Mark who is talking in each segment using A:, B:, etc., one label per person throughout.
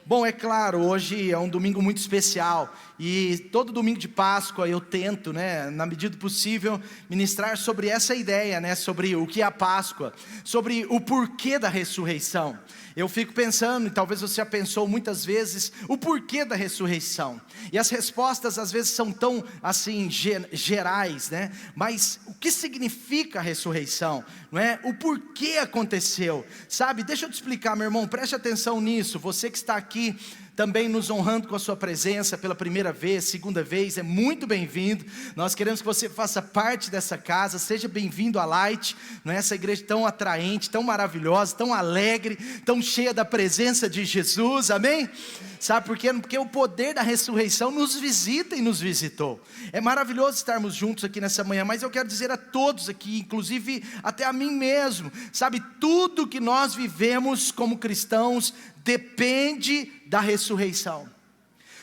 A: Bom, é claro, hoje é um domingo muito especial e todo domingo de Páscoa eu tento, na medida do possível, ministrar sobre essa ideia, sobre o que é a Páscoa, sobre o porquê da ressurreição. Eu fico pensando, e talvez você já pensou muitas vezes, o porquê da ressurreição. E as respostas às vezes são tão assim gerais, mas o que significa a ressurreição? Não é? O porquê aconteceu? Sabe, deixa eu te explicar, meu irmão, preste atenção nisso. Você que está aqui também nos honrando com a sua presença pela primeira vez, segunda vez, é muito bem-vindo. Nós queremos que você faça parte dessa casa, seja bem-vindo à Light, essa igreja tão atraente, tão maravilhosa, tão alegre, tão cheia da presença de Jesus, amém? Sabe por quê? Porque o poder da ressurreição nos visita e nos visitou. É maravilhoso estarmos juntos aqui nessa manhã, mas eu quero dizer a todos aqui, inclusive até a mim mesmo, sabe, tudo que nós vivemos como cristãos depende da ressurreição.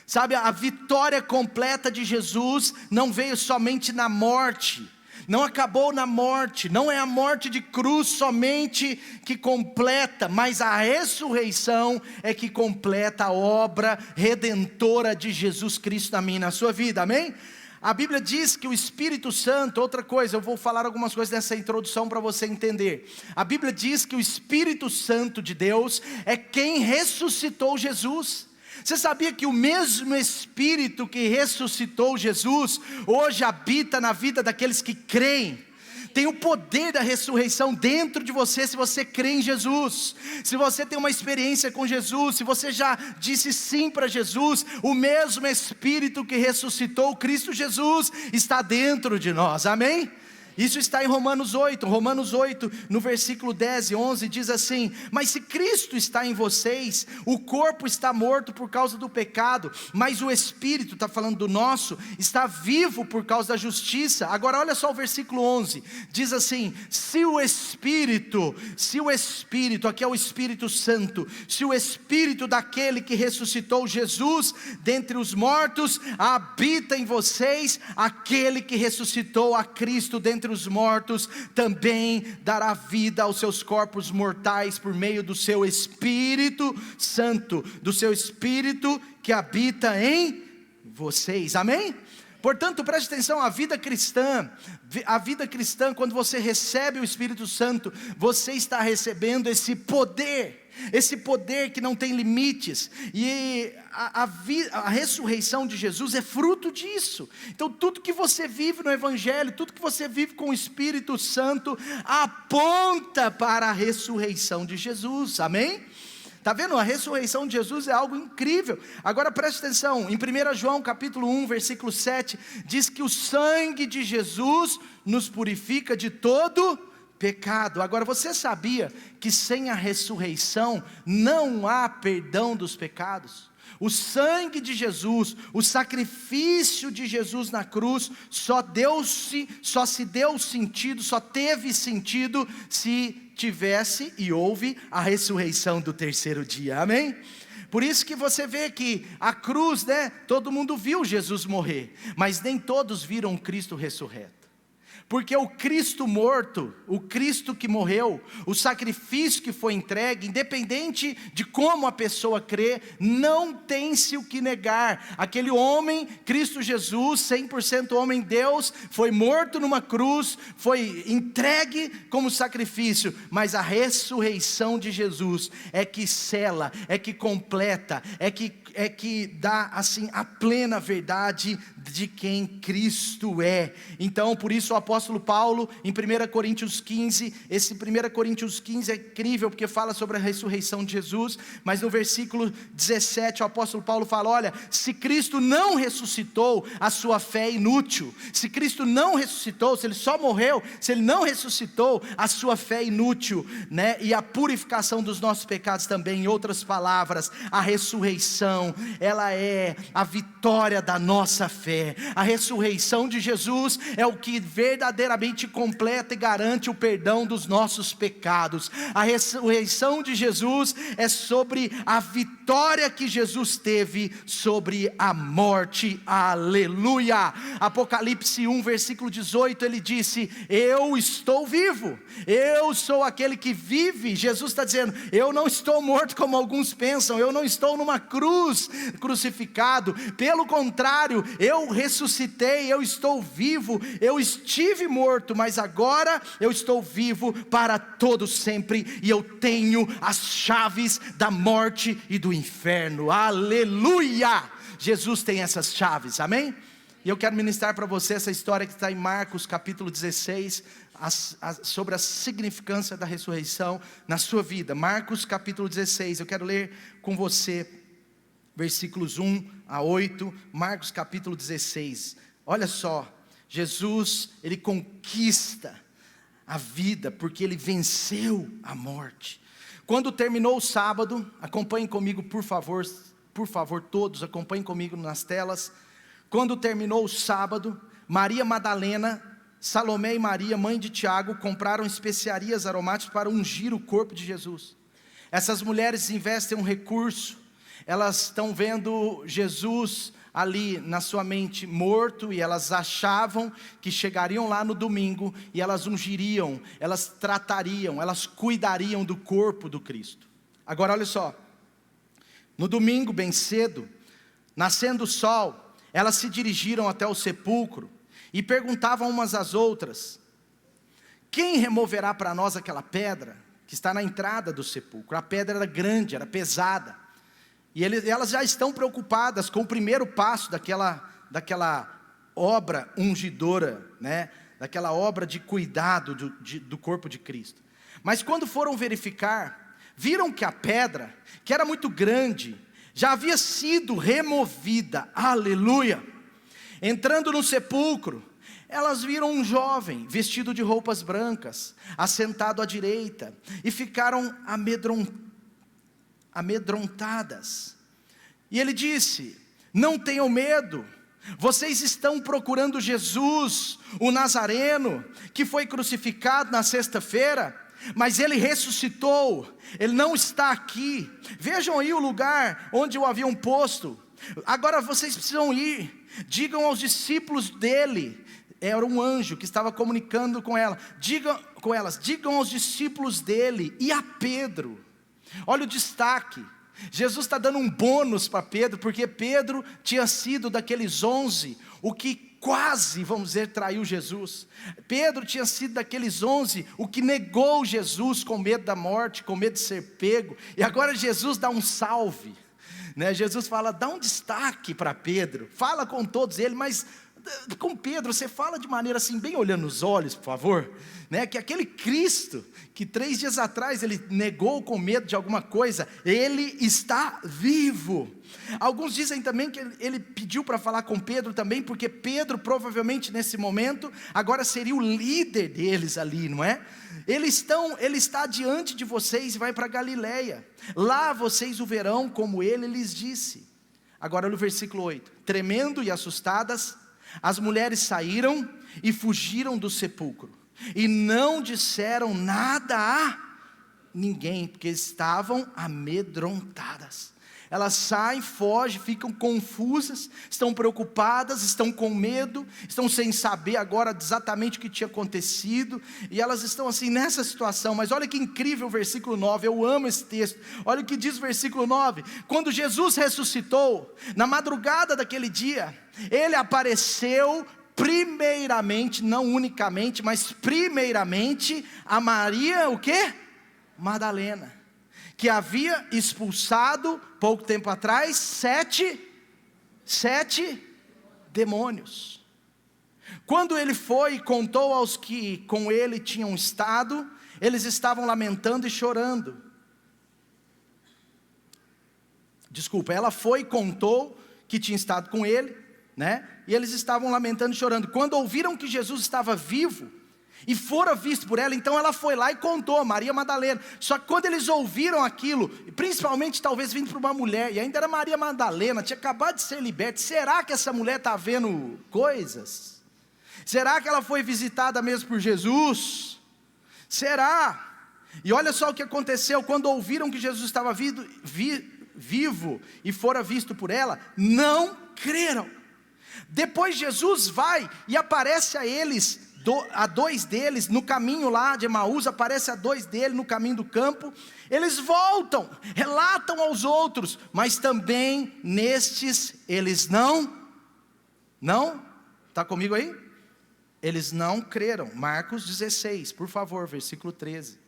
A: Sabe, a vitória completa de Jesus não veio somente na morte, não acabou na morte, não é a morte de cruz somente que completa, mas a ressurreição é que completa a obra redentora de Jesus Cristo na minha e na sua vida, amém? A Bíblia diz que o Espírito Santo, outra coisa, eu vou falar algumas coisas nessa introdução para você entender. A Bíblia diz que o Espírito Santo de Deus é quem ressuscitou Jesus. Você sabia que o mesmo Espírito que ressuscitou Jesus, hoje habita na vida daqueles que creem? Tem o poder da ressurreição dentro de você, se você crê em Jesus, se você tem uma experiência com Jesus, se você já disse sim para Jesus, o mesmo Espírito que ressuscitou Cristo Jesus está dentro de nós, amém? Isso está em Romanos 8, no versículo 10 e 11 diz assim: mas se Cristo está em vocês, o corpo está morto por causa do pecado, mas o Espírito, está falando do nosso, está vivo por causa da justiça. Agora olha só o versículo 11, diz assim: se o Espírito, aqui é o Espírito Santo, se o Espírito daquele que ressuscitou Jesus dentre os mortos habita em vocês, aquele que ressuscitou a Cristo dentre os mortos também dará vida aos seus corpos mortais por meio do seu Espírito Santo, do seu Espírito que habita em vocês, amém? Portanto, preste atenção, a vida cristã, quando você recebe o Espírito Santo, você está recebendo esse poder que não tem limites, e a ressurreição de Jesus é fruto disso. Então tudo que você vive no Evangelho, tudo que você vive com o Espírito Santo, aponta para a ressurreição de Jesus, amém? Está vendo? A ressurreição de Jesus é algo incrível. Agora preste atenção, em 1 João capítulo 1, versículo 7, diz que o sangue de Jesus nos purifica de todo pecado. Agora você sabia que sem a ressurreição não há perdão dos pecados? O sangue de Jesus, o sacrifício de Jesus na cruz, só teve sentido se tivesse e houve a ressurreição do terceiro dia, amém? Por isso que você vê que a cruz, todo mundo viu Jesus morrer, mas nem todos viram Cristo ressurreto. Porque o Cristo morto, o Cristo que morreu, o sacrifício que foi entregue, independente de como a pessoa crê, não tem-se o que negar. Aquele homem, Cristo Jesus, 100% homem Deus, foi morto numa cruz, foi entregue como sacrifício, mas a ressurreição de Jesus é que sela, é que completa, é que dá assim a plena verdade de quem Cristo é. Então por isso o apóstolo Paulo em 1 Coríntios 15, esse 1 Coríntios 15 é incrível porque fala sobre a ressurreição de Jesus, mas no versículo 17 o apóstolo Paulo fala: olha, se Cristo não ressuscitou, a sua fé é inútil. Se Cristo não ressuscitou, se Ele só morreu, se Ele não ressuscitou, a sua fé é inútil, e a purificação dos nossos pecados também. Em outras palavras, a ressurreição, ela é a vitória da nossa fé. fé. A ressurreição de Jesus é o que verdadeiramente completa e garante o perdão dos nossos pecados. A ressurreição de Jesus é sobre a vitória que Jesus teve sobre a morte. Aleluia! Apocalipse 1, versículo 18, ele disse: eu estou vivo, eu sou aquele que vive. Jesus está dizendo: eu não estou morto como alguns pensam, eu não estou numa cruz crucificado, pelo contrário, eu ressuscitei, eu estou vivo. Eu estive morto, mas agora eu estou vivo para todo sempre, e eu tenho as chaves da morte e do inferno. Aleluia! Jesus tem essas chaves, amém? E eu quero ministrar para você essa história que está em Marcos capítulo 16, sobre a significância da ressurreição na sua vida. Marcos capítulo 16, eu quero ler com você versículos 1 a 8, Marcos capítulo 16, olha só, Jesus, ele conquista a vida, porque ele venceu a morte. Quando terminou o sábado, acompanhem comigo por favor todos, acompanhem comigo nas telas. Quando terminou o sábado, Maria Madalena, Salomé e Maria, mãe de Tiago, compraram especiarias aromáticas para ungir o corpo de Jesus. Essas mulheres investem um recurso, elas estão vendo Jesus ali na sua mente morto, e elas achavam que chegariam lá no domingo, e elas ungiriam, elas tratariam, elas cuidariam do corpo do Cristo. Agora olha só, no domingo bem cedo, nascendo o sol, elas se dirigiram até o sepulcro, e perguntavam umas às outras: quem removerá para nós aquela pedra que está na entrada do sepulcro? A pedra era grande, era pesada, e elas já estão preocupadas com o primeiro passo daquela obra ungidora, né? Daquela obra de cuidado do corpo de Cristo. Mas quando foram verificar, viram que a pedra, que era muito grande, já havia sido removida. Aleluia! Entrando no sepulcro, elas viram um jovem vestido de roupas brancas, assentado à direita, e ficaram amedrontadas. E ele disse: não tenham medo, vocês estão procurando Jesus, o Nazareno, que foi crucificado na sexta-feira, mas ele ressuscitou, ele não está aqui. Vejam aí o lugar onde o haviam posto. Agora vocês precisam ir, digam aos discípulos dele. Era um anjo que estava comunicando com elas, digam aos discípulos dele e a Pedro. Olha o destaque, Jesus está dando um bônus para Pedro, porque Pedro tinha sido daqueles 11, o que quase, vamos dizer, traiu Jesus. Pedro tinha sido daqueles 11, o que negou Jesus com medo da morte, com medo de ser pego. E agora Jesus dá um salve, né? Jesus fala: dá um destaque para Pedro, fala com todos eles, mas com Pedro você fala de maneira assim, bem olhando nos olhos, por favor, né? Que aquele Cristo, que 3 dias atrás ele negou com medo de alguma coisa, ele está vivo. Alguns dizem também que ele pediu para falar com Pedro também, porque Pedro provavelmente nesse momento, agora seria o líder deles ali, não é? Ele está diante de vocês e vai para Galileia, lá vocês o verão como ele lhes disse. Agora olha o versículo 8, tremendo e assustadas, as mulheres saíram e fugiram do sepulcro, e não disseram nada a ninguém, porque estavam amedrontadas. Elas saem, fogem, ficam confusas, estão preocupadas, estão com medo, estão sem saber agora exatamente o que tinha acontecido, e elas estão assim nessa situação. Mas olha que incrível o versículo 9, eu amo esse texto. Olha o que diz o versículo 9, quando Jesus ressuscitou, na madrugada daquele dia, ele apareceu primeiramente, não unicamente, mas primeiramente, a Maria, o quê? Madalena, que havia expulsado, pouco tempo atrás, sete demônios. Quando ele foi e contou aos que com ele tinham estado, eles estavam lamentando e chorando. Ela foi e contou que tinha estado com ele, né? E eles estavam lamentando e chorando. Quando ouviram que Jesus estava vivo, e fora visto por ela. Então ela foi lá e contou a Maria Madalena. Só que quando eles ouviram aquilo, principalmente talvez vindo para uma mulher, e ainda era Maria Madalena, tinha acabado de ser liberta, será que essa mulher está vendo coisas? Será que ela foi visitada mesmo por Jesus? Será? E olha só o que aconteceu, quando ouviram que Jesus estava vivo e fora visto por ela, não creram. Depois Jesus vai e aparece a eles, a dois deles, no caminho lá de Emaús, aparece a dois deles no caminho do campo. Eles voltam, relatam aos outros, mas também nestes eles não, está comigo aí? Eles não creram. Marcos 16, por favor, versículo 13.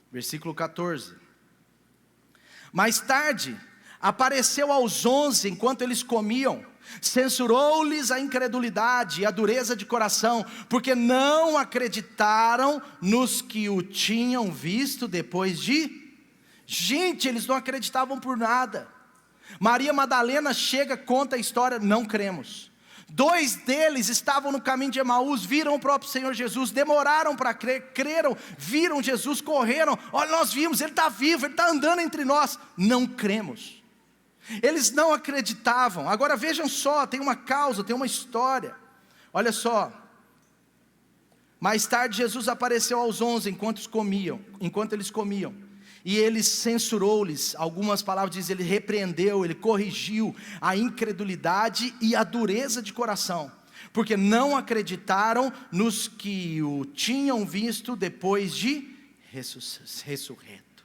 A: Versículo 14. Mais tarde, apareceu aos 11, enquanto eles comiam, censurou-lhes a incredulidade e a dureza de coração, porque não acreditaram nos que o tinham visto depois de... Gente, eles não acreditavam por nada. Maria Madalena chega, conta a história, não cremos. Dois deles estavam no caminho de Emaús, viram o próprio Senhor Jesus, demoraram para crer, creram, viram Jesus, correram, olha, nós vimos, Ele está vivo, Ele está andando entre nós, não cremos. Eles não acreditavam. Agora vejam só, tem uma causa, tem uma história, olha só. Mais tarde Jesus apareceu aos 11, enquanto eles comiam, e ele censurou-lhes, algumas palavras dizem, ele repreendeu, ele corrigiu a incredulidade e a dureza de coração, porque não acreditaram nos que o tinham visto depois de ressurreto.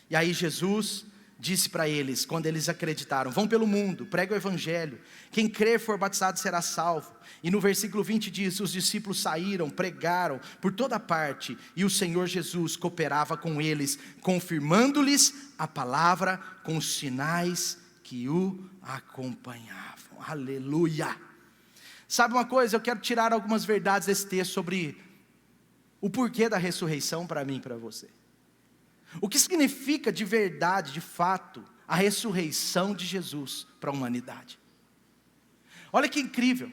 A: E aí Jesus disse para eles, quando eles acreditaram, vão pelo mundo, prega o evangelho, quem crer for batizado será salvo. E no versículo 20 diz, os discípulos saíram, pregaram por toda parte, e o Senhor Jesus cooperava com eles, confirmando-lhes a palavra com os sinais que o acompanhavam. Aleluia! Sabe uma coisa, eu quero tirar algumas verdades desse texto sobre o porquê da ressurreição para mim e para você. O que significa de verdade, de fato, a ressurreição de Jesus para a humanidade? Olha que incrível.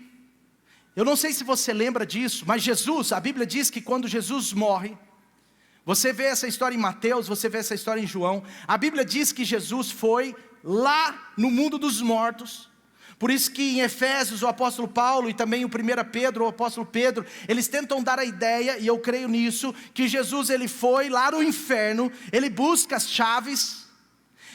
A: Eu não sei se você lembra disso, mas Jesus, a Bíblia diz que quando Jesus morre, você vê essa história em Mateus, você vê essa história em João, a Bíblia diz que Jesus foi lá no mundo dos mortos. Por isso que em Efésios o apóstolo Paulo e também o 1 Pedro, o apóstolo Pedro, eles tentam dar a ideia, e eu creio nisso, que Jesus ele foi lá no inferno, ele busca as chaves.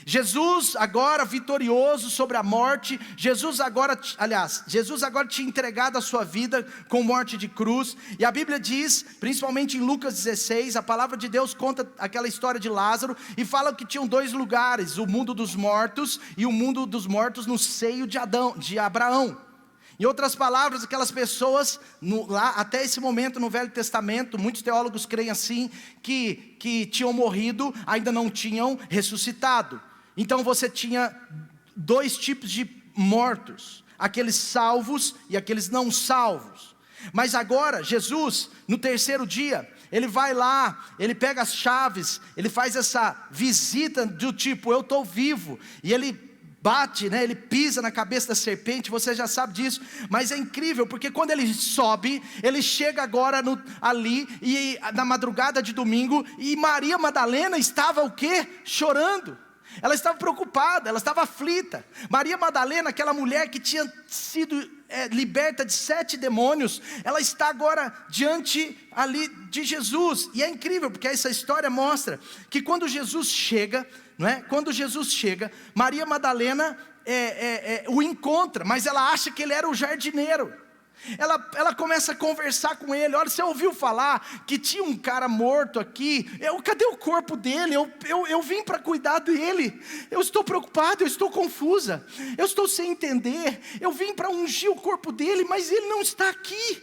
A: Jesus agora vitorioso sobre a morte, Jesus agora tinha entregado a sua vida com morte de cruz, e a Bíblia diz, principalmente em Lucas 16, a palavra de Deus conta aquela história de Lázaro, e fala que tinham dois lugares, o mundo dos mortos, e o mundo dos mortos no seio de Abraão. Em outras palavras, aquelas pessoas, lá até esse momento no Velho Testamento, muitos teólogos creem assim, que tinham morrido, ainda não tinham ressuscitado. Então você tinha dois tipos de mortos, aqueles salvos e aqueles não salvos. Mas agora Jesus, no terceiro dia, ele vai lá, ele pega as chaves, ele faz essa visita do tipo, eu estou vivo, e ele bate, ele pisa na cabeça da serpente, você já sabe disso, mas é incrível, porque quando ele sobe, ele chega agora ali, e na madrugada de domingo, e Maria Madalena estava o quê? Chorando. Ela estava preocupada, ela estava aflita. Maria Madalena, aquela mulher que tinha sido liberta de 7 demônios, ela está agora diante ali de Jesus. E é incrível, porque essa história mostra que quando Jesus chega, quando Jesus chega, Maria Madalena o encontra, mas ela acha que ele era o jardineiro. Ela começa a conversar com ele, olha, você ouviu falar que tinha um cara morto aqui, cadê o corpo dele? Eu vim para cuidar dele, eu estou preocupada, eu estou confusa, eu estou sem entender, eu vim para ungir o corpo dele, mas ele não está aqui,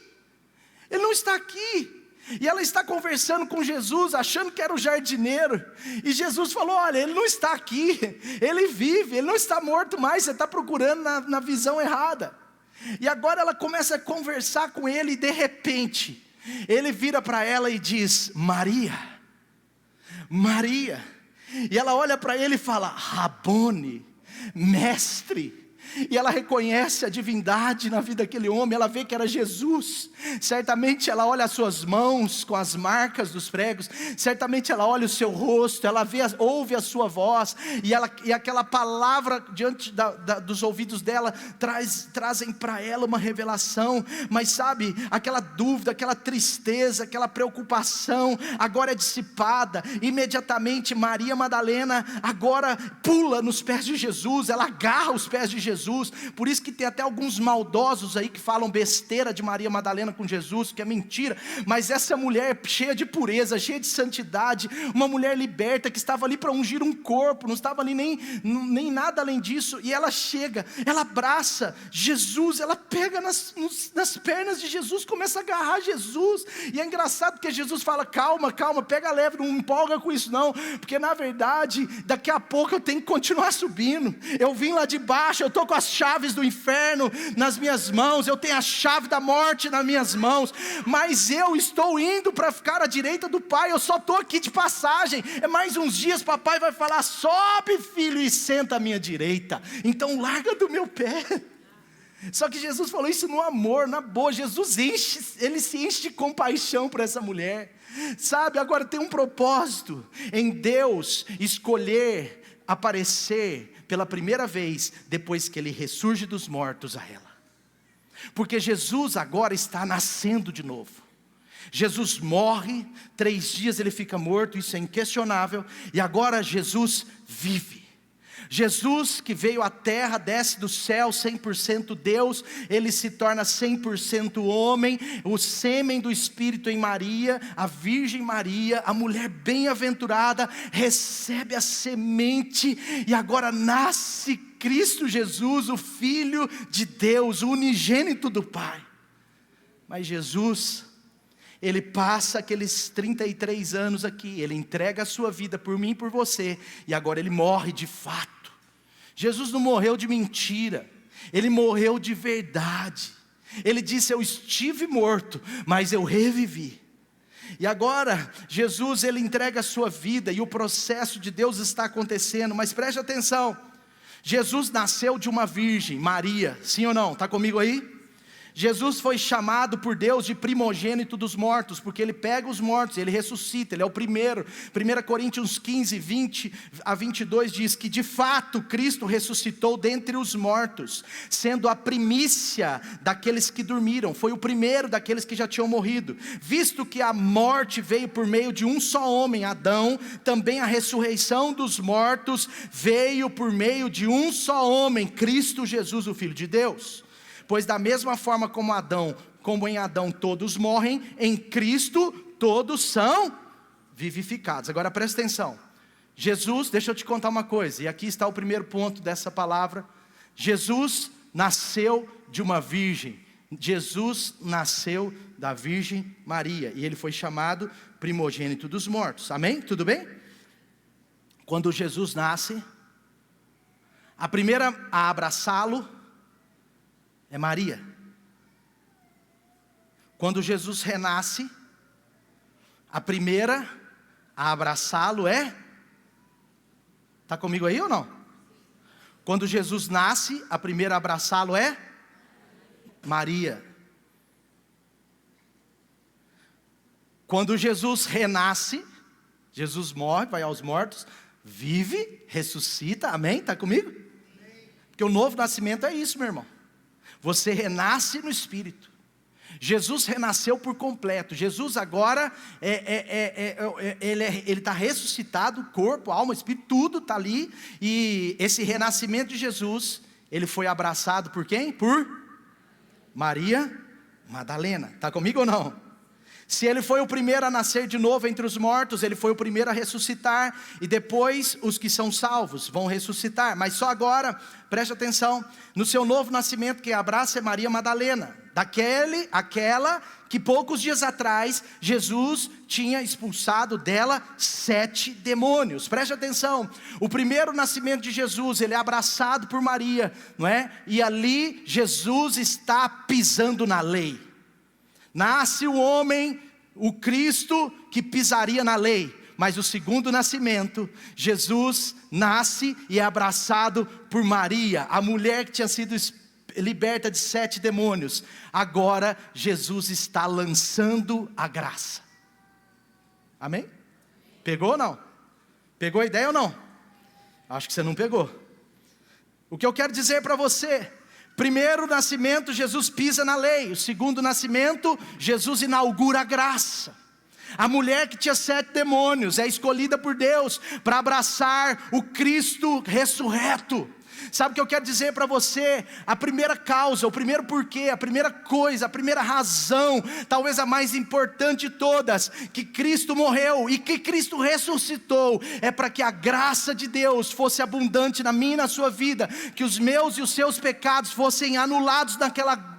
A: e ela está conversando com Jesus, achando que era o jardineiro, e Jesus falou, olha, ele não está aqui, ele vive, ele não está morto mais, você está procurando na visão errada. E agora ela começa a conversar com ele, e de repente, ele vira para ela e diz, Maria, e ela olha para ele e fala, Rabone, mestre, e ela reconhece a divindade na vida daquele homem. Ela vê que era Jesus. Certamente ela olha as suas mãos com as marcas dos pregos, certamente ela olha o seu rosto, ela ouve a sua voz, e aquela palavra diante dos ouvidos dela trazem para ela uma revelação. Mas sabe, aquela dúvida, aquela tristeza, aquela preocupação agora é dissipada. Imediatamente Maria Madalena agora pula nos pés de Jesus, ela agarra os pés de Jesus. Por isso que tem até alguns maldosos aí que falam besteira de Maria Madalena com Jesus, que é mentira. Mas essa mulher cheia de pureza, cheia de santidade, uma mulher liberta, que estava ali para ungir um corpo, não estava ali nem nada além disso, e ela chega, ela abraça Jesus, ela pega nas pernas de Jesus, começa a agarrar Jesus. E é engraçado porque Jesus fala: calma, pega leve, não empolga com isso não, porque na verdade daqui a pouco eu tenho que continuar subindo. Eu vim lá de baixo, eu estou com as chaves do inferno nas minhas mãos, eu tenho a chave da morte nas minhas mãos, mas eu estou indo para ficar à direita do Pai. Eu só estou aqui de passagem, é mais uns dias, papai vai falar: sobe filho e senta à minha direita, então larga do meu pé. Só que Jesus falou isso no amor, na boa. Jesus ele se enche de compaixão por essa mulher, sabe? Agora tem um propósito em Deus escolher aparecer pela primeira vez depois que ele ressurge dos mortos a ela, porque Jesus agora está nascendo de novo. Jesus morre, 3 dias ele fica morto, isso é inquestionável, e agora Jesus vive. Jesus que veio à terra, desce do céu, 100% Deus, ele se torna 100% homem, o sêmen do Espírito em Maria, a Virgem Maria, a mulher bem-aventurada, recebe a semente, e agora nasce Cristo Jesus, o Filho de Deus, o unigênito do Pai. Mas Jesus, ele passa aqueles 33 anos aqui, ele entrega a sua vida por mim e por você, e agora ele morre de fato. Jesus não morreu de mentira, ele morreu de verdade. Ele disse: eu estive morto, mas eu revivi. E agora Jesus, ele entrega a sua vida, e o processo de Deus está acontecendo. Mas preste atenção, Jesus nasceu de uma virgem, Maria, sim ou não? Está comigo aí? Jesus foi chamado por Deus de primogênito dos mortos, porque ele pega os mortos, ele ressuscita, ele é o primeiro. 1 Coríntios 15, 20 a 22 diz que de fato Cristo ressuscitou dentre os mortos, sendo a primícia daqueles que dormiram, foi o primeiro daqueles que já tinham morrido. Visto que a morte veio por meio de um só homem, Adão, também a ressurreição dos mortos veio por meio de um só homem, Cristo Jesus, o Filho de Deus. Pois da mesma forma como em Adão todos morrem, em Cristo todos são vivificados. Agora presta atenção, Jesus, deixa eu te contar uma coisa, e aqui está o primeiro ponto dessa palavra. Jesus nasceu de uma virgem, Jesus nasceu da Virgem Maria, e ele foi chamado primogênito dos mortos, amém? Tudo bem? Quando Jesus nasce, a primeira a abraçá-lo é Maria. Quando Jesus renasce, a primeira a abraçá-lo é... Está comigo aí ou não? Quando Jesus nasce, a primeira a abraçá-lo é Maria. Quando Jesus renasce, Jesus morre, vai aos mortos, vive, ressuscita, amém? Está comigo? Porque o novo nascimento é isso, meu irmão. Você renasce no Espírito. Jesus renasceu por completo. Jesus agora, ele está ressuscitado, corpo, alma, espírito, tudo está ali. E esse renascimento de Jesus, ele foi abraçado por quem? Por Maria Madalena. Está comigo ou não? Se ele foi o primeiro a nascer de novo entre os mortos, ele foi o primeiro a ressuscitar, e depois os que são salvos vão ressuscitar. Mas só agora, preste atenção, no seu novo nascimento, quem abraça é Maria Madalena, aquela que poucos dias atrás Jesus tinha expulsado dela 7 demônios. Preste atenção, o primeiro nascimento de Jesus, ele é abraçado por Maria, não é? E ali Jesus está pisando na lei. Nasce o homem, o Cristo que pisaria na lei, Mas o segundo nascimento, Jesus nasce e é abraçado por Maria, a mulher que tinha sido liberta de 7 demônios. Agora Jesus está lançando a graça. Amém? Pegou ou não? Pegou a ideia ou não? Acho que você não pegou. O que eu quero dizer para você: primeiro nascimento, Jesus pisa na lei. O segundo nascimento, Jesus inaugura a graça. A mulher que tinha 7 demônios é escolhida por Deus para abraçar o Cristo ressurreto. Sabe o que eu quero dizer para você? A primeira causa, o primeiro porquê, a primeira coisa, a primeira razão, talvez a mais importante de todas, que Cristo morreu e que Cristo ressuscitou, é para que a graça de Deus fosse abundante na minha e na sua vida, que os meus e os seus pecados fossem anulados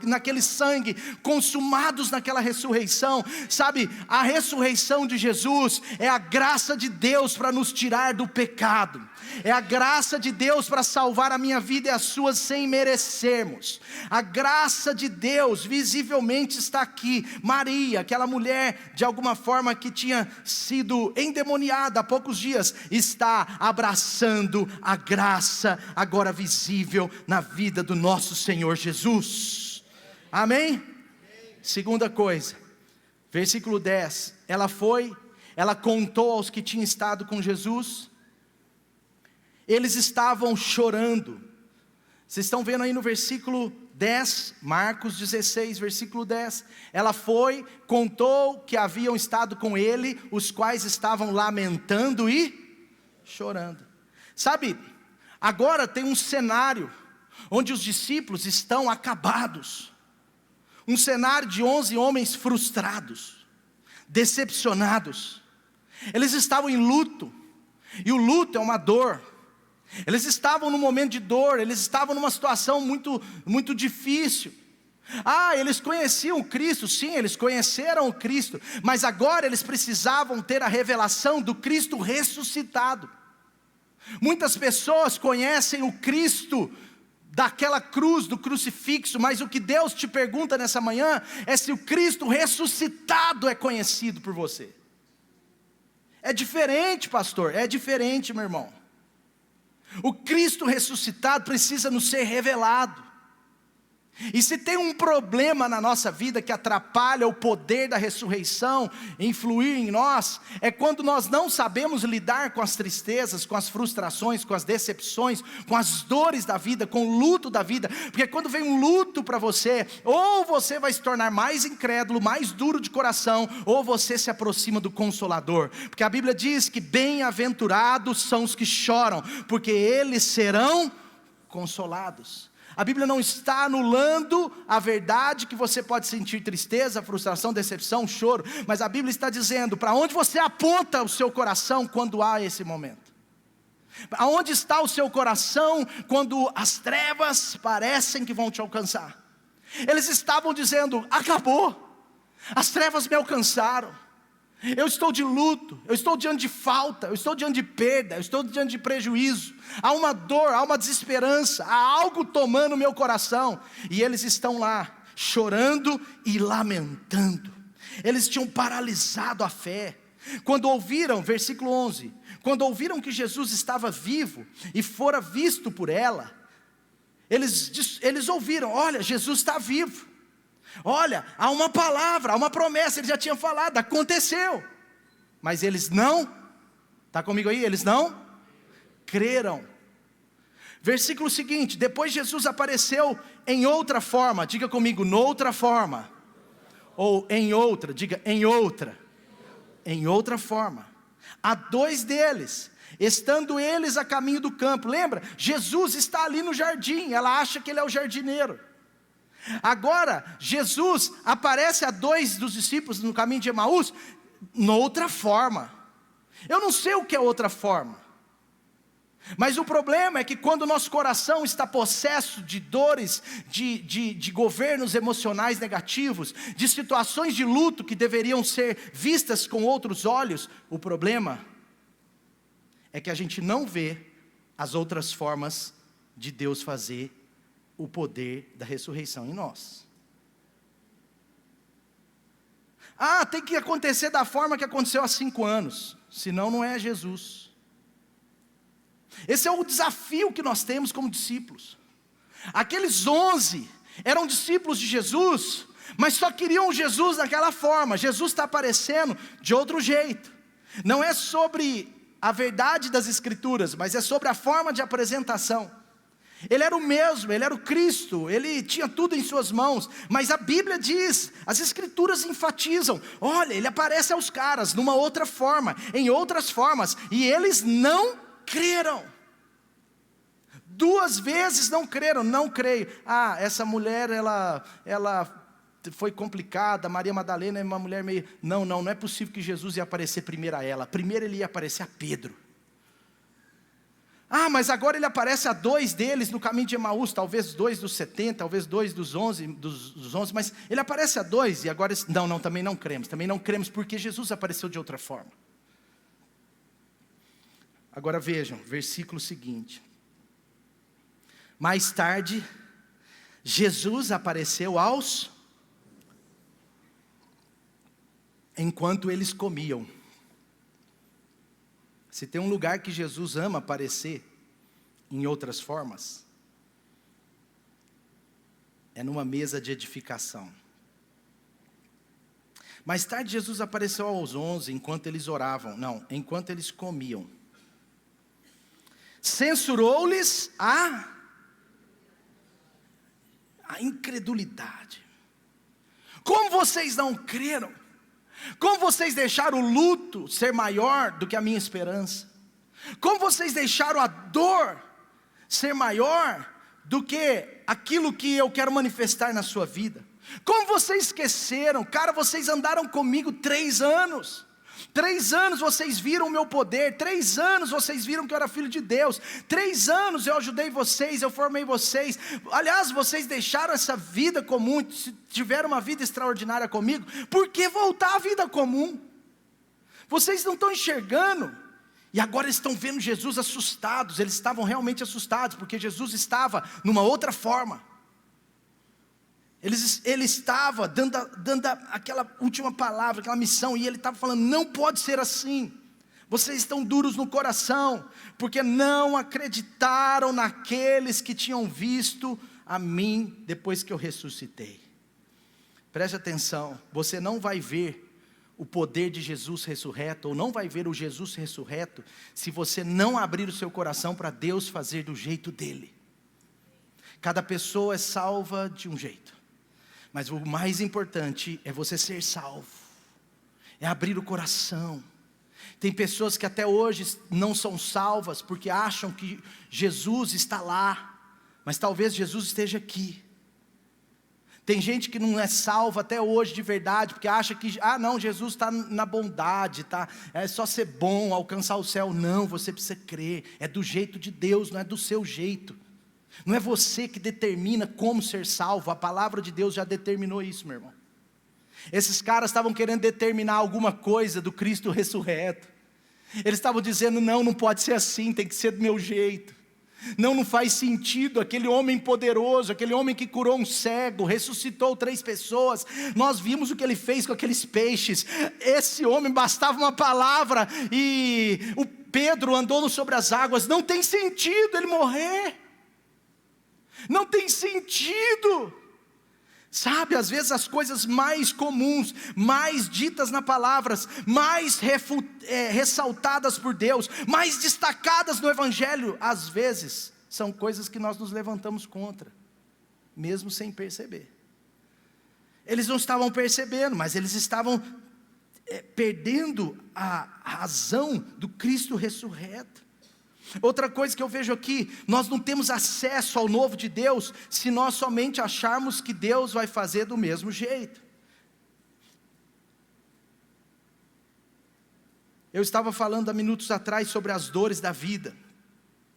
A: naquele sangue, consumados naquela ressurreição. Sabe, a ressurreição de Jesus é a graça de Deus para nos tirar do pecado. É a graça de Deus para salvar a minha vida e a sua sem merecermos. A graça de Deus visivelmente está aqui. Maria, aquela mulher de alguma forma que tinha sido endemoniada há poucos dias, está abraçando a graça agora visível na vida do nosso Senhor Jesus. Amém? Segunda coisa, versículo 10, ela contou aos que tinham estado com Jesus. Eles estavam chorando. Vocês estão vendo aí no versículo 10, Marcos 16, versículo 10. Ela foi, contou que haviam estado com ele, os quais estavam lamentando e chorando. Sabe, agora tem um cenário onde os discípulos estão acabados. Um cenário de 11 homens frustrados, decepcionados. Eles estavam em luto, e o luto é uma dor. Eles estavam num momento de dor, eles estavam numa situação muito difícil. Eles conheciam o Cristo, sim, eles conheceram o Cristo, mas agora eles precisavam ter a revelação do Cristo ressuscitado. Muitas pessoas conhecem o Cristo daquela cruz, do crucifixo, mas o que Deus te pergunta nessa manhã é se o Cristo ressuscitado é conhecido por você. É diferente, pastor, é diferente, meu irmão. O Cristo ressuscitado precisa nos ser revelado. E se tem um problema na nossa vida que atrapalha o poder da ressurreição influir em nós, é quando nós não sabemos lidar com as tristezas, com as frustrações, com as decepções, com as dores da vida, com o luto da vida. Porque quando vem um luto para você, ou você vai se tornar mais incrédulo, mais duro de coração, ou você se aproxima do Consolador. Porque a Bíblia diz que bem-aventurados são os que choram, porque eles serão consolados. A Bíblia não está anulando a verdade que você pode sentir tristeza, frustração, decepção, choro, mas a Bíblia está dizendo para onde você aponta o seu coração quando há esse momento. Aonde está o seu coração quando as trevas parecem que vão te alcançar? Eles estavam dizendo: acabou, as trevas me alcançaram. Eu estou de luto, eu estou diante de falta, eu estou diante de perda, eu estou diante de prejuízo. Há uma dor, há uma desesperança, há algo tomando o meu coração. E eles estão lá, chorando e lamentando. Eles tinham paralisado a fé. Quando ouviram, versículo 11, quando ouviram que Jesus estava vivo e fora visto por ela, eles ouviram: olha, Jesus está vivo. Olha, há uma palavra, há uma promessa, ele já tinha falado, aconteceu. Mas eles não, está comigo aí? Eles não creram. Versículo seguinte: depois Jesus apareceu em outra forma. Diga comigo, noutra forma. Ou em outra, diga em outra. Em outra forma. A 2 deles, estando eles a caminho do campo. Lembra? Jesus está ali no jardim, ela acha que ele é o jardineiro. Agora, Jesus aparece a 2 dos discípulos no caminho de Emaús, noutra forma. Eu não sei o que é outra forma, mas o problema é que quando o nosso coração está possesso de dores, de governos emocionais negativos, de situações de luto que deveriam ser vistas com outros olhos, o problema é que a gente não vê as outras formas de Deus fazer o poder da ressurreição em nós. Tem que acontecer da forma que aconteceu há 5 anos, senão não é Jesus. Esse é o desafio que nós temos como discípulos. Aqueles 11 eram discípulos de Jesus, mas só queriam Jesus daquela forma. Jesus está aparecendo de outro jeito. Não é sobre a verdade das Escrituras, mas é sobre a forma de apresentação. Ele era o mesmo, ele era o Cristo, ele tinha tudo em suas mãos, mas a Bíblia diz, as Escrituras enfatizam, olha, ele aparece aos caras numa outra forma, em outras formas, e eles não creram. 2 vezes não creram, não creio. Essa mulher, ela foi complicada, Maria Madalena é uma mulher meio... Não é possível que Jesus ia aparecer primeiro a ela. Primeiro ele ia aparecer a Pedro. Mas agora ele aparece a 2 deles no caminho de Emaús, talvez 2 dos 70, talvez 2 dos 11, mas ele aparece a 2 e agora... também não cremos porque Jesus apareceu de outra forma. Agora vejam, versículo seguinte. Mais tarde, Jesus apareceu enquanto eles comiam. Se tem um lugar que Jesus ama aparecer em outras formas, é numa mesa de edificação. Mais tarde Jesus apareceu aos 11 enquanto eles oravam, enquanto eles comiam. Censurou-lhes a incredulidade. Como vocês não creram? Como vocês deixaram o luto ser maior do que a minha esperança? Como vocês deixaram a dor ser maior do que aquilo que eu quero manifestar na sua vida? Como vocês esqueceram? Cara, vocês andaram comigo 3 anos. 3 anos vocês viram o meu poder, 3 anos vocês viram que eu era filho de Deus, 3 anos eu ajudei vocês, eu formei vocês. Aliás, vocês deixaram essa vida comum, tiveram uma vida extraordinária comigo. Por que voltar à vida comum? Vocês não estão enxergando. E agora eles estão vendo Jesus assustados. Eles estavam realmente assustados, porque Jesus estava numa outra forma. Ele estava dando aquela última palavra, aquela missão, e ele estava falando, não pode ser assim. Vocês estão duros no coração, porque não acreditaram naqueles que tinham visto a mim depois que eu ressuscitei. Preste atenção, você não vai ver o poder de Jesus ressurreto, ou não vai ver o Jesus ressurreto, se você não abrir o seu coração para Deus fazer do jeito dele. Cada pessoa é salva de um jeito. Mas o mais importante é você ser salvo, é abrir o coração. Tem pessoas que até hoje não são salvas, porque acham que Jesus está lá, mas talvez Jesus esteja aqui. Tem gente que não é salva até hoje de verdade, porque acha que, Jesus está na bondade, é só ser bom, alcançar o céu. Não, você precisa crer, é do jeito de Deus, não é do seu jeito. Não é você que determina como ser salvo, a palavra de Deus já determinou isso, meu irmão. Esses caras estavam querendo determinar alguma coisa do Cristo ressurreto. Eles estavam dizendo, não pode ser assim, tem que ser do meu jeito. Não faz sentido, aquele homem poderoso, aquele homem que curou um cego, ressuscitou 3 pessoas, nós vimos o que ele fez com aqueles peixes. Esse homem bastava uma palavra, e o Pedro andou sobre as águas, não tem sentido ele morrer. Não tem sentido. Sabe, às vezes as coisas mais comuns, mais ditas na palavra, mais ressaltadas por Deus, mais destacadas no Evangelho, às vezes são coisas que nós nos levantamos contra, mesmo sem perceber. Eles não estavam percebendo, mas eles estavam perdendo a razão do Cristo ressurreto. Outra coisa que eu vejo aqui, nós não temos acesso ao novo de Deus, se nós somente acharmos que Deus vai fazer do mesmo jeito. Eu estava falando há minutos atrás sobre as dores da vida.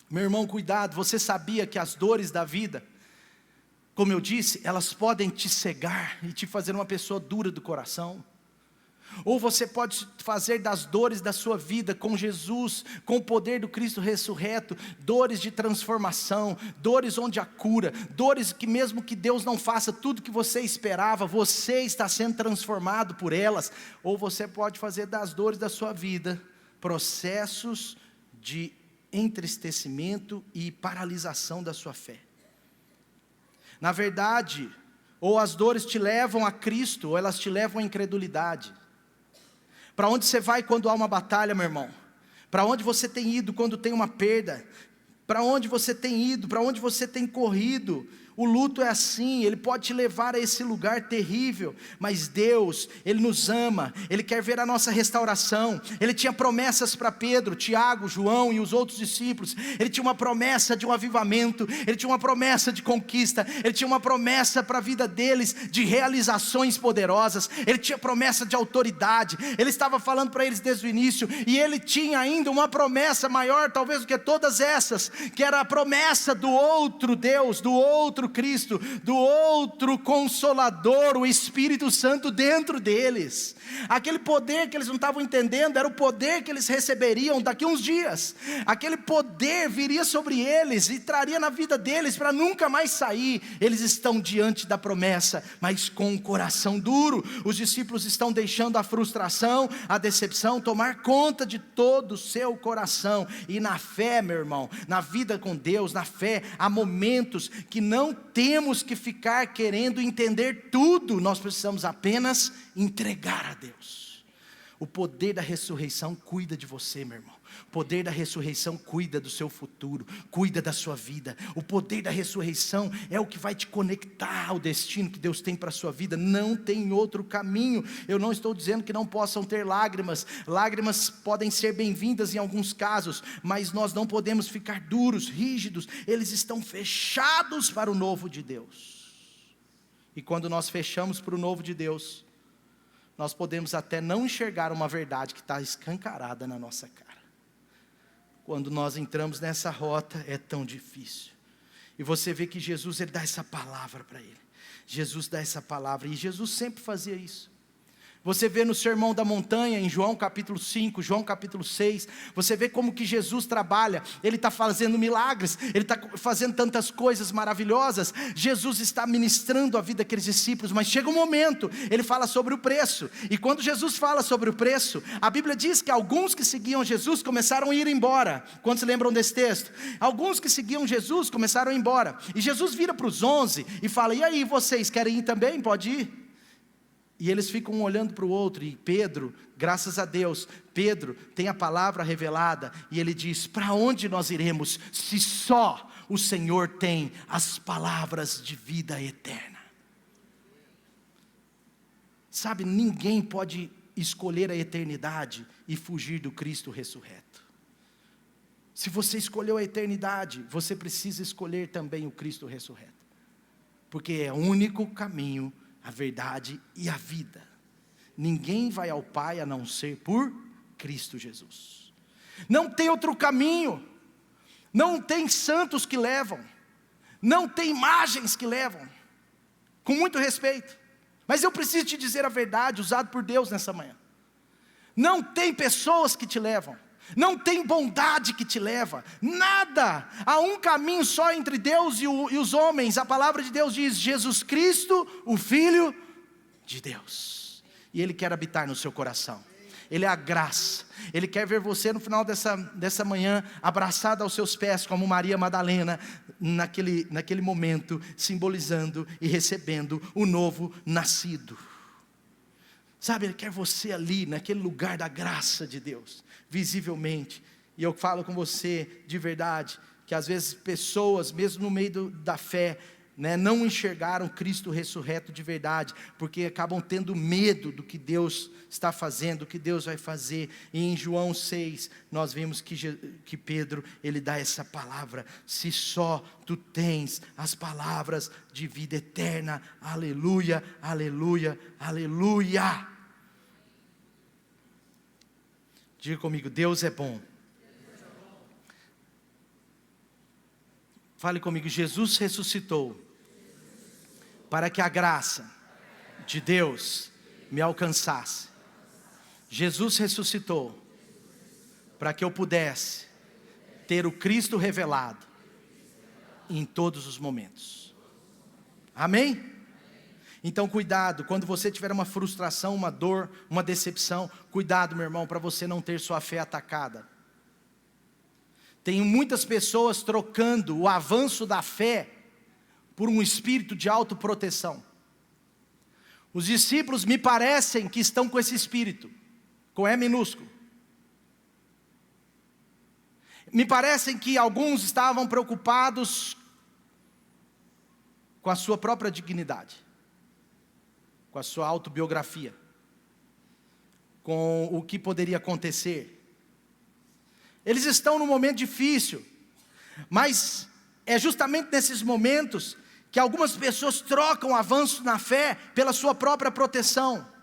A: Meu irmão, cuidado, você sabia que as dores da vida, como eu disse, elas podem te cegar e te fazer uma pessoa dura do coração. Ou você pode fazer das dores da sua vida com Jesus, com o poder do Cristo ressurreto, dores de transformação, dores onde há cura, dores que mesmo que Deus não faça tudo que você esperava, você está sendo transformado por elas. Ou você pode fazer das dores da sua vida processos de entristecimento e paralisação da sua fé. Na verdade, ou as dores te levam a Cristo, ou elas te levam à incredulidade. Para onde você vai quando há uma batalha, meu irmão? Para onde você tem ido quando tem uma perda? Para onde você tem ido? Para onde você tem corrido? O luto é assim, ele pode te levar a esse lugar terrível, mas Deus, Ele nos ama, Ele quer ver a nossa restauração. Ele tinha promessas para Pedro, Tiago, João e os outros discípulos. Ele tinha uma promessa de um avivamento, Ele tinha uma promessa de conquista, Ele tinha uma promessa para a vida deles, de realizações poderosas, Ele tinha promessa de autoridade, Ele estava falando para eles desde o início, e Ele tinha ainda uma promessa maior talvez do que todas essas, que era a promessa do outro Deus, do outro Cristo, do outro Consolador, o Espírito Santo dentro deles. Aquele poder que eles não estavam entendendo era o poder que eles receberiam daqui a uns dias. Aquele poder viria sobre eles e traria na vida deles para nunca mais sair. Eles estão diante da promessa, mas com o coração duro. Os discípulos estão deixando a frustração, a decepção tomar conta de todo o seu coração. E na fé, meu irmão, na vida com Deus, na fé, há momentos que não temos que ficar querendo entender tudo, nós precisamos apenas entregar a Deus. O poder da ressurreição cuida de você, meu irmão. O poder da ressurreição cuida do seu futuro, cuida da sua vida. O poder da ressurreição é o que vai te conectar ao destino que Deus tem para a sua vida. Não tem outro caminho. Eu não estou dizendo que não possam ter lágrimas. Lágrimas podem ser bem-vindas em alguns casos, mas nós não podemos ficar duros, rígidos. Eles estão fechados para o novo de Deus. E quando nós fechamos para o novo de Deus, nós podemos até não enxergar uma verdade que está escancarada na nossa cara. Quando nós entramos nessa rota, é tão difícil. E você vê que Jesus, Ele dá essa palavra para ele. Jesus dá essa palavra, e Jesus sempre fazia isso. Você vê no Sermão da Montanha, em João capítulo 5, João capítulo 6, você vê como que Jesus trabalha. Ele está fazendo milagres, Ele está fazendo tantas coisas maravilhosas. Jesus está ministrando a vida daqueles discípulos, mas chega um momento, Ele fala sobre o preço. E quando Jesus fala sobre o preço, a Bíblia diz que alguns que seguiam Jesus começaram a ir embora. Quantos se lembram desse texto? Alguns que seguiam Jesus começaram a ir embora. E Jesus vira para os 11 e fala: e aí, vocês querem ir também? Pode ir? E eles ficam um olhando para o outro, e Pedro, graças a Deus, Pedro tem a palavra revelada, e ele diz: para onde nós iremos, se só o Senhor tem as palavras de vida eterna? Sabe, ninguém pode escolher a eternidade e fugir do Cristo ressurreto. Se você escolheu a eternidade, você precisa escolher também o Cristo ressurreto, porque é o único caminho, a verdade e a vida. Ninguém vai ao Pai a não ser por Cristo Jesus. Não tem outro caminho. Não tem santos que levam. Não tem imagens que levam. Com muito respeito, mas eu preciso te dizer a verdade, usado por Deus nessa manhã. Não tem pessoas que te levam. Não tem bondade que te leva, nada. Há um caminho só entre Deus e os homens. A palavra de Deus diz: Jesus Cristo, o Filho de Deus. E Ele quer habitar no seu coração. Ele é a graça. Ele quer ver você no final dessa manhã, abraçado aos seus pés, como Maria Madalena, naquele momento, simbolizando e recebendo o novo nascido. Sabe, Ele quer você ali, naquele lugar da graça de Deus, visivelmente. E eu falo com você de verdade, que às vezes pessoas, mesmo no meio da fé, não enxergaram Cristo ressurreto de verdade, porque acabam tendo medo do que Deus está fazendo, do que Deus vai fazer. E em João 6, nós vemos que Pedro, ele dá essa palavra: se só tu tens as palavras de vida eterna, aleluia, aleluia, aleluia. Diga comigo: Deus é bom. Fale comigo: Jesus ressuscitou para que a graça de Deus me alcançasse Jesus ressuscitou para que eu pudesse ter o Cristo revelado em todos os momentos. Amém? Então cuidado, quando você tiver uma frustração, uma dor, uma decepção, cuidado, meu irmão, para você não ter sua fé atacada. Tem muitas pessoas trocando o avanço da fé por um espírito de autoproteção. Os discípulos me parecem que estão com esse espírito, com E minúsculo. Me parecem que alguns estavam preocupados com a sua própria dignidade, com a sua autobiografia, com o que poderia acontecer. Eles estão num momento difícil, mas é justamente nesses momentos que algumas pessoas trocam o avanço na fé pela sua própria proteção.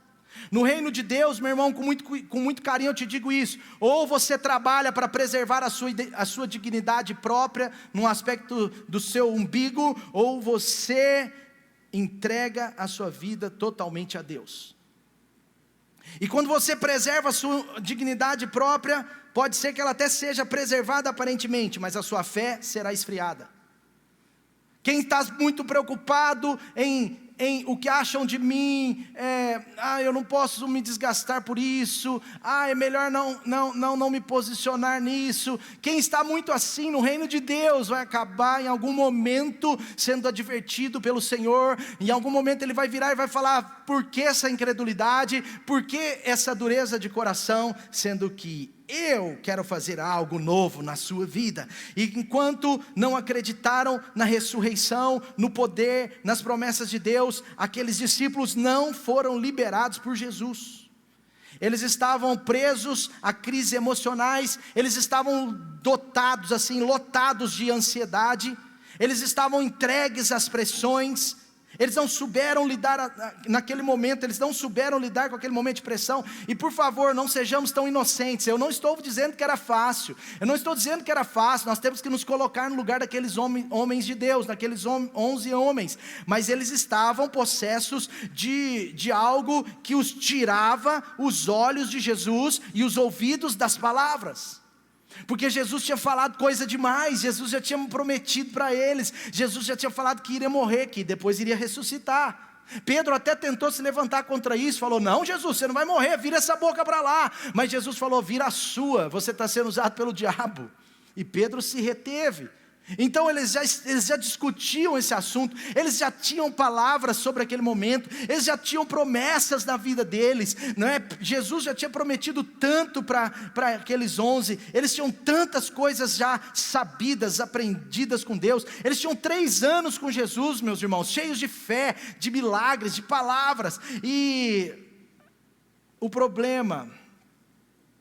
A: No reino de Deus, meu irmão, com muito carinho eu te digo isso: ou você trabalha para preservar a sua dignidade própria, no aspecto do seu umbigo, ou você entrega a sua vida totalmente a Deus. E quando você preserva a sua dignidade própria, pode ser que ela até seja preservada aparentemente, mas a sua fé será esfriada. Quem está muito preocupado em o que acham de mim, eu não posso me desgastar por isso, é melhor não me posicionar nisso. Quem está muito assim no reino de Deus vai acabar em algum momento sendo advertido pelo Senhor. Em algum momento ele vai virar e vai falar: por que essa incredulidade? Por que essa dureza de coração? Sendo que eu quero fazer algo novo na sua vida. E enquanto não acreditaram na ressurreição, no poder, nas promessas de Deus, aqueles discípulos não foram liberados por Jesus. Eles estavam presos a crises emocionais, eles estavam dotados, assim, lotados de ansiedade, eles estavam entregues às pressões. Eles não souberam lidar naquele momento, eles não souberam lidar com aquele momento de pressão. E por favor, não sejamos tão inocentes. Eu não estou dizendo que era fácil, nós temos que nos colocar no lugar daqueles homens de Deus, daqueles 11 homens. Mas eles estavam possessos de algo que os tirava os olhos de Jesus e os ouvidos das palavras. Porque Jesus tinha falado coisa demais, Jesus já tinha prometido para eles, Jesus já tinha falado que iria morrer, que depois iria ressuscitar. Pedro até tentou se levantar contra isso, falou: não, Jesus, você não vai morrer, vira essa boca para lá. Mas Jesus falou: vira a sua, você está sendo usado pelo diabo. E Pedro se reteve. Então eles já discutiam esse assunto, eles já tinham palavras sobre aquele momento, eles já tinham promessas na vida deles, não é? Jesus já tinha prometido tanto para aqueles 11, eles tinham tantas coisas já sabidas, aprendidas com Deus. Eles tinham 3 anos com Jesus, meus irmãos, cheios de fé, de milagres, de palavras. E o problema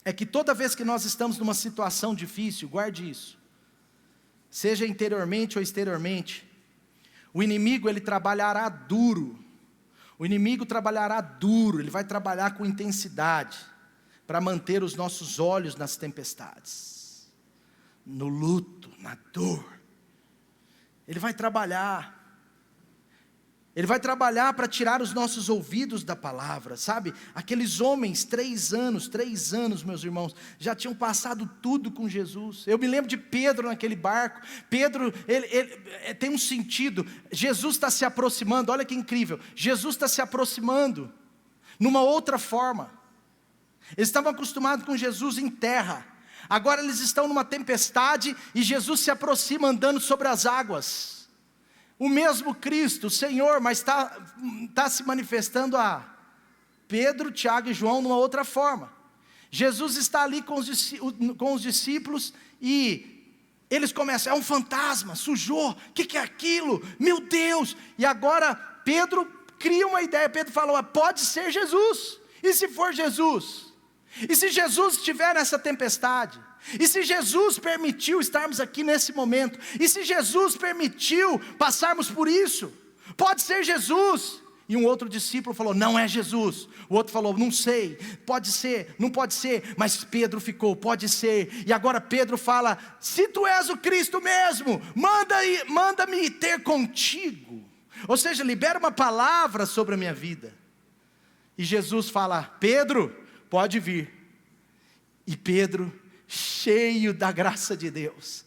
A: é que toda vez que nós estamos numa situação difícil, guarde isso, seja interiormente ou exteriormente, o inimigo ele trabalhará duro. Ele vai trabalhar com intensidade para manter os nossos olhos nas tempestades, no luto, na dor. Ele vai trabalhar para tirar os nossos ouvidos da palavra, sabe? Aqueles homens, 3 anos, meus irmãos, já tinham passado tudo com Jesus. Eu me lembro de Pedro naquele barco. Pedro, ele tem um sentido. Jesus está se aproximando, olha que incrível. Jesus está se aproximando, numa outra forma. Eles estavam acostumados com Jesus em terra. Agora eles estão numa tempestade e Jesus se aproxima andando sobre as águas. O mesmo Cristo, o Senhor, mas está se manifestando a Pedro, Tiago e João numa outra forma. Jesus está ali com os discípulos e eles começam: é um fantasma, sujou, o que é aquilo? Meu Deus! E agora Pedro cria uma ideia, Pedro falou: pode ser Jesus. E se for Jesus? E se Jesus estiver nessa tempestade? E se Jesus permitiu estarmos aqui nesse momento? E se Jesus permitiu passarmos por isso? Pode ser Jesus. E um outro discípulo falou: não é Jesus. O outro falou: não sei, pode ser, não pode ser. Mas Pedro ficou: pode ser. E agora Pedro fala: se tu és o Cristo mesmo, manda-me ter contigo. Ou seja, libera uma palavra sobre a minha vida. E Jesus fala: Pedro, pode vir. E Pedro, cheio da graça de Deus,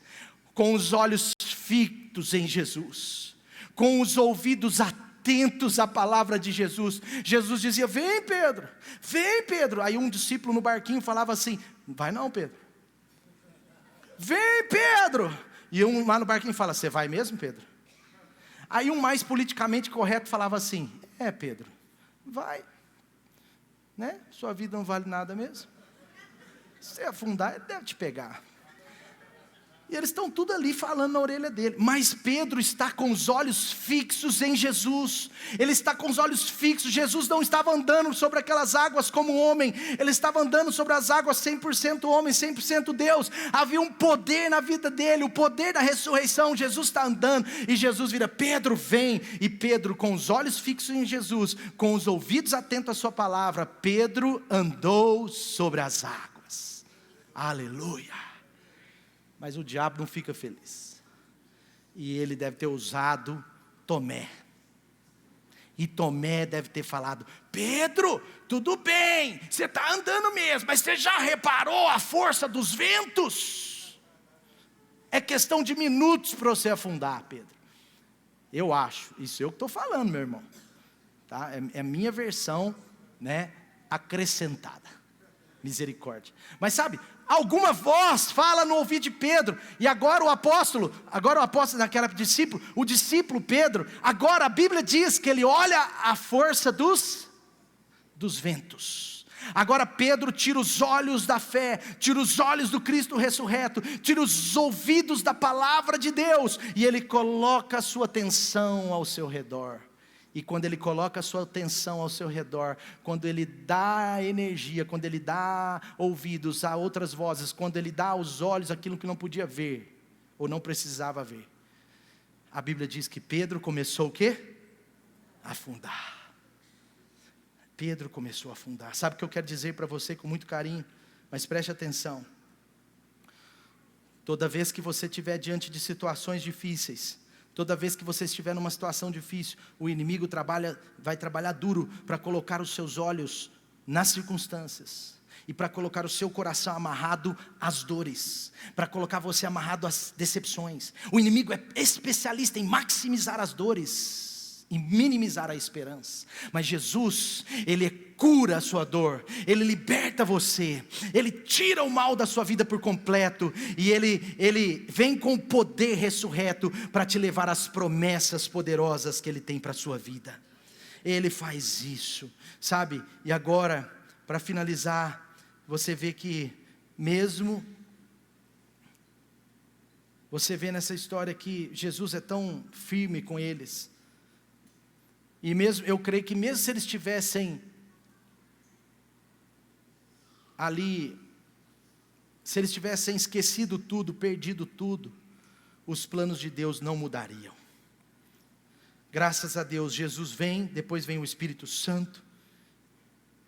A: com os olhos fitos em Jesus, com os ouvidos atentos à palavra de Jesus, Jesus dizia: vem Pedro, vem Pedro. Aí um discípulo no barquinho falava assim: não vai não Pedro, vem Pedro. E um lá no barquinho fala: você vai mesmo Pedro? Aí um mais politicamente correto falava assim: é Pedro, vai, né? Sua vida não vale nada mesmo, se você afundar ele deve te pegar. E eles estão tudo ali falando na orelha dele. Mas Pedro está com os olhos fixos em Jesus. Ele está com os olhos fixos. Jesus não estava andando sobre aquelas águas como homem. Ele estava andando sobre as águas 100% homem, 100% Deus. Havia um poder na vida dele, o poder da ressurreição. Jesus está andando e Jesus vira: Pedro, vem. E Pedro, com os olhos fixos em Jesus, com os ouvidos atentos à sua palavra, Pedro andou sobre as águas. Aleluia. Mas o diabo não fica feliz. E ele deve ter usado Tomé. E Tomé deve ter falado: Pedro, tudo bem, você está andando mesmo, mas você já reparou a força dos ventos? É questão de minutos para você afundar, Pedro. Eu acho, isso eu que estou falando, meu irmão. Tá? É a minha versão, né, acrescentada. Misericórdia. Mas sabe, alguma voz fala no ouvido de Pedro. E agora o apóstolo naquela discípulo, o discípulo Pedro, agora a Bíblia diz que ele olha a força dos ventos. Agora Pedro tira os olhos da fé, tira os olhos do Cristo ressurreto, tira os ouvidos da palavra de Deus, e ele coloca a sua atenção ao seu redor. E quando ele coloca a sua atenção ao seu redor, quando ele dá energia, quando ele dá ouvidos a outras vozes, quando ele dá aos olhos aquilo que não podia ver, ou não precisava ver, a Bíblia diz que Pedro começou o quê? A afundar. Pedro começou a afundar. Sabe o que eu quero dizer para você com muito carinho? Mas preste atenção. Toda vez que você estiver diante de situações difíceis, toda vez que você estiver numa situação difícil, o inimigo vai trabalhar duro para colocar os seus olhos nas circunstâncias, e para colocar o seu coração amarrado às dores, para colocar você amarrado às decepções. O inimigo é especialista em maximizar as dores e minimizar a esperança. Mas Jesus, Ele cura a sua dor, Ele liberta você, Ele tira o mal da sua vida por completo, e Ele vem com o poder ressurreto para te levar às promessas poderosas que Ele tem para a sua vida. Ele faz isso, sabe? E agora, para finalizar, você vê que mesmo, você vê nessa história que Jesus é tão firme com eles, e mesmo, eu creio que mesmo se eles tivessem ali, se eles tivessem esquecido tudo, perdido tudo, os planos de Deus não mudariam. Graças a Deus, Jesus vem, depois vem o Espírito Santo,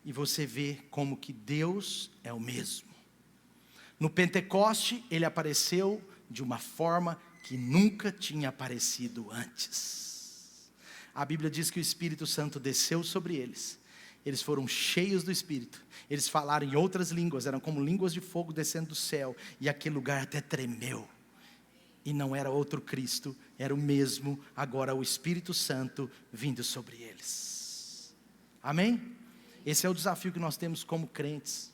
A: e você vê como que Deus é o mesmo. No Pentecoste, Ele apareceu de uma forma que nunca tinha aparecido antes. A Bíblia diz que o Espírito Santo desceu sobre eles. Eles foram cheios do Espírito. Eles falaram em outras línguas, eram como línguas de fogo descendo do céu. E aquele lugar até tremeu. E não era outro Cristo, era o mesmo, agora o Espírito Santo vindo sobre eles. Amém? Esse é o desafio que nós temos como crentes.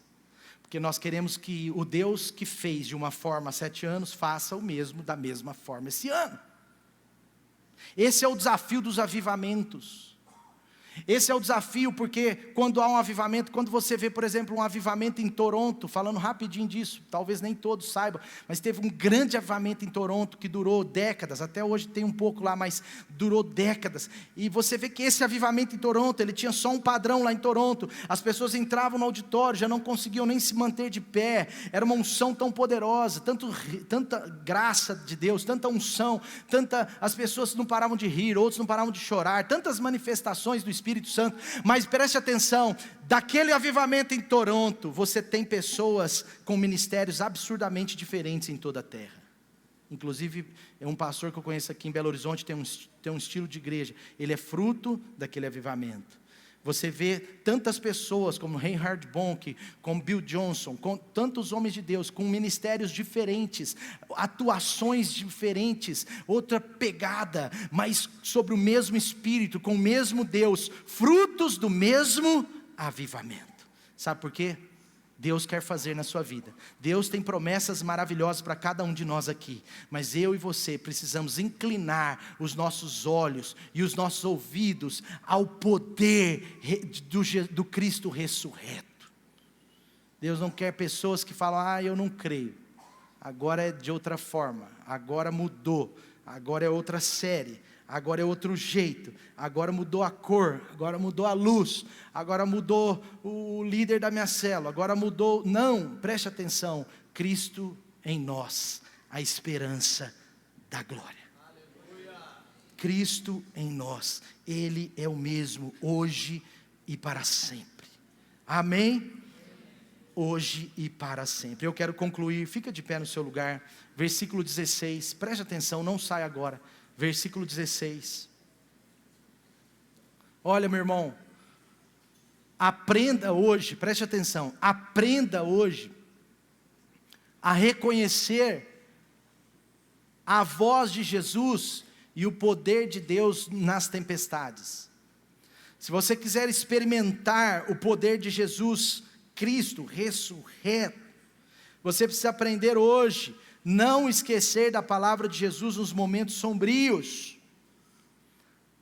A: Porque nós queremos que o Deus que fez de uma forma há 7 anos, faça o mesmo da mesma forma esse ano. Esse é o desafio dos avivamentos. Esse é o desafio, porque quando há um avivamento, quando você vê, por exemplo, um avivamento em Toronto, falando rapidinho disso, talvez nem todos saibam, mas teve um grande avivamento em Toronto que durou décadas, até hoje tem um pouco lá, mas durou décadas, e você vê que esse avivamento em Toronto, ele tinha só um padrão lá em Toronto, as pessoas entravam no auditório, já não conseguiam nem se manter de pé, era uma unção tão poderosa, tanta graça de Deus, tanta unção, as pessoas não paravam de rir, outros não paravam de chorar, tantas manifestações do Espírito Santo. Mas preste atenção, daquele avivamento em Toronto, você tem pessoas com ministérios absurdamente diferentes em toda a terra. Inclusive, é um pastor que eu conheço aqui em Belo Horizonte, tem um estilo de igreja, ele é fruto daquele avivamento. Você vê tantas pessoas como Reinhard Bonk, como Bill Johnson, com tantos homens de Deus, com ministérios diferentes, atuações diferentes, outra pegada, mas sobre o mesmo Espírito, com o mesmo Deus, frutos do mesmo avivamento. Sabe por quê? Deus quer fazer na sua vida. Deus tem promessas maravilhosas para cada um de nós aqui. Mas eu e você precisamos inclinar os nossos olhos e os nossos ouvidos ao poder do Cristo ressurreto. Deus não quer pessoas que falam, eu não creio. Agora é de outra forma. Agora mudou. Agora é outra série. Agora é outro jeito, agora mudou a cor, agora mudou a luz, agora mudou o líder da minha célula, agora mudou. Não, preste atenção, Cristo em nós, a esperança da glória. Aleluia. Cristo em nós, Ele é o mesmo hoje e para sempre. Amém? Hoje e para sempre. Eu quero concluir, fica de pé no seu lugar, versículo 16, preste atenção, não sai agora. Versículo 16, olha meu irmão, aprenda hoje, preste atenção, aprenda hoje a reconhecer a voz de Jesus e o poder de Deus nas tempestades. Se você quiser experimentar o poder de Jesus Cristo ressurreto, você precisa aprender hoje, não esquecer da palavra de Jesus nos momentos sombrios.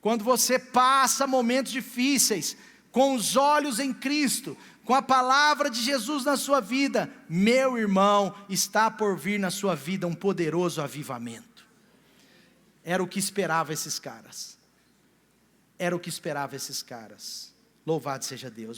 A: Quando você passa momentos difíceis, com os olhos em Cristo, com a palavra de Jesus na sua vida, meu irmão, está por vir na sua vida um poderoso avivamento. Era o que esperava esses caras. Era o que esperava esses caras. Louvado seja Deus.